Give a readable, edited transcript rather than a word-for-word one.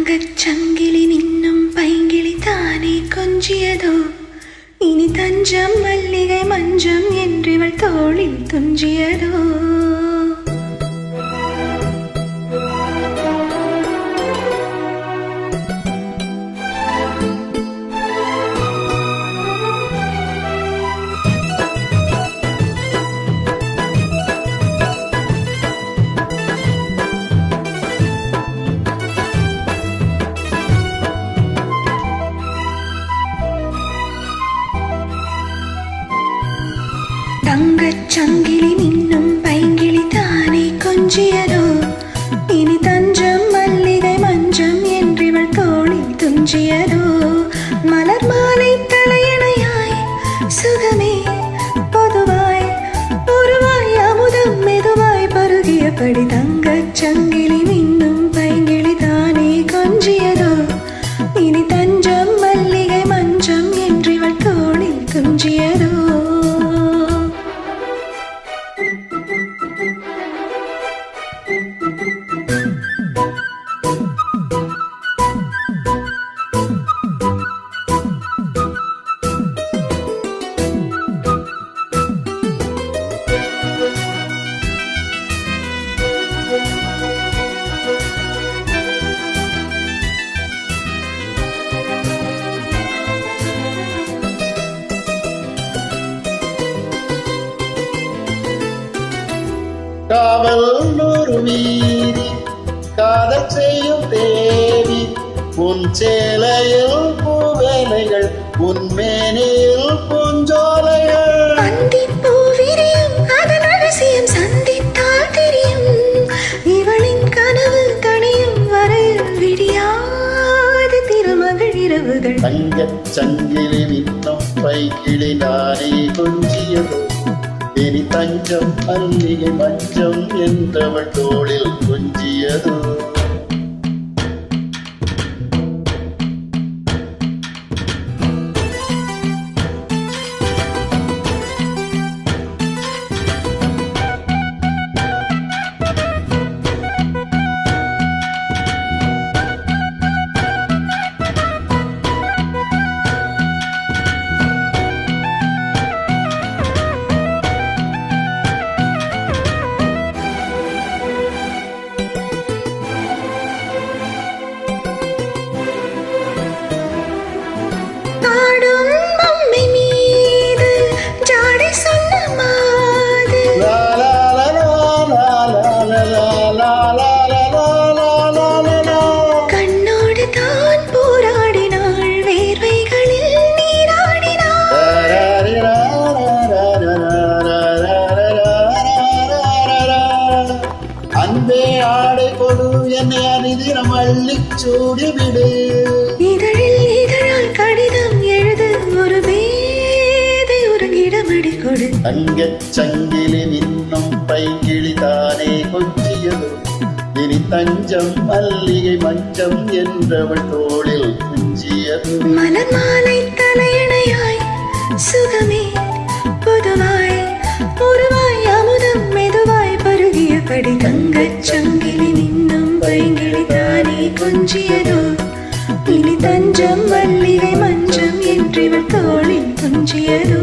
தங்கச் சங்கிலி மின்னும் பைங்கிளி தானே கொஞ்சியதோ, இனி தஞ்சம் மல்லிகை மஞ்சம் என்றிவள் தோளில் துஞ்சியதோ. தங்கச் சங்கிலி மின்னும் பைங்கிளி தானே கொஞ்சியதோ, இனி தஞ்சம் மல்லிகை மஞ்சம் என்றிவள் தோளில் துஞ்சியதோ. மலர் மாலை தலையணையாய் சுகமே பொதுவாய் பொருவாய் அமுதம் மெதுவாய் பருகியபடி தங்கச் சங்கிலி மின்னும் பைங்கிளி தானே கொஞ்சியதோ, இனி தஞ்சம் மல்லிகை மஞ்சம் என்றிவள் தோளில் துஞ்சியதோ. காவல் நூறு மீறி காதல் செய்யும் தேவி, உன் சேலையில் பூவேலைகள் உன் மேனியில் பூஞ்சோலைகள். அந்திப்பூவிரியும் அதன் ரகசியம் சந்தித்தால் தெரியும், இவளின் கனவு தனியும் வரையில் விடியாது திருமகள் இரவுகள். தங்கச் சங்கிலி மின்னும் பைங்கிளி நானே கொஞ்சியதோ, இனி தஞ்சம் மல்லிகை மஞ்சம் என்றவள் தோளில் கொஞ்சியதோ. கண்ணோடு தான் போராடினாள் வேர்வைகளில் நீராடினாள். அன்பே ஆடை கொடு என்னை அணிதினம் அள்ளிச் சூடிவிடு. இதழில் இதழால் கடிதம் எழுது ஒரு பேதை உறங்கிடமடி கொடு. தங்கச் சங்கிலி மின்னும் பைங்கிளி தானே கொஞ்சியதோ, இனி தஞ்சம் மல்லிகை மஞ்சம் என்றவள் தோளில் குஞ்சியது. மலர் மாலை தலையணையாய் சுகமே பொதுவாய் பொருவாய் அமுதம் மெதுவாய் பருகியபடி தங்கச் சங்கிலி மின்னும் பைங்கிளி தானே கொஞ்சியதோ, இனி தஞ்சம் மல்லிகை மஞ்சம் என்றிவள் தோளில் துஞ்சியதோ.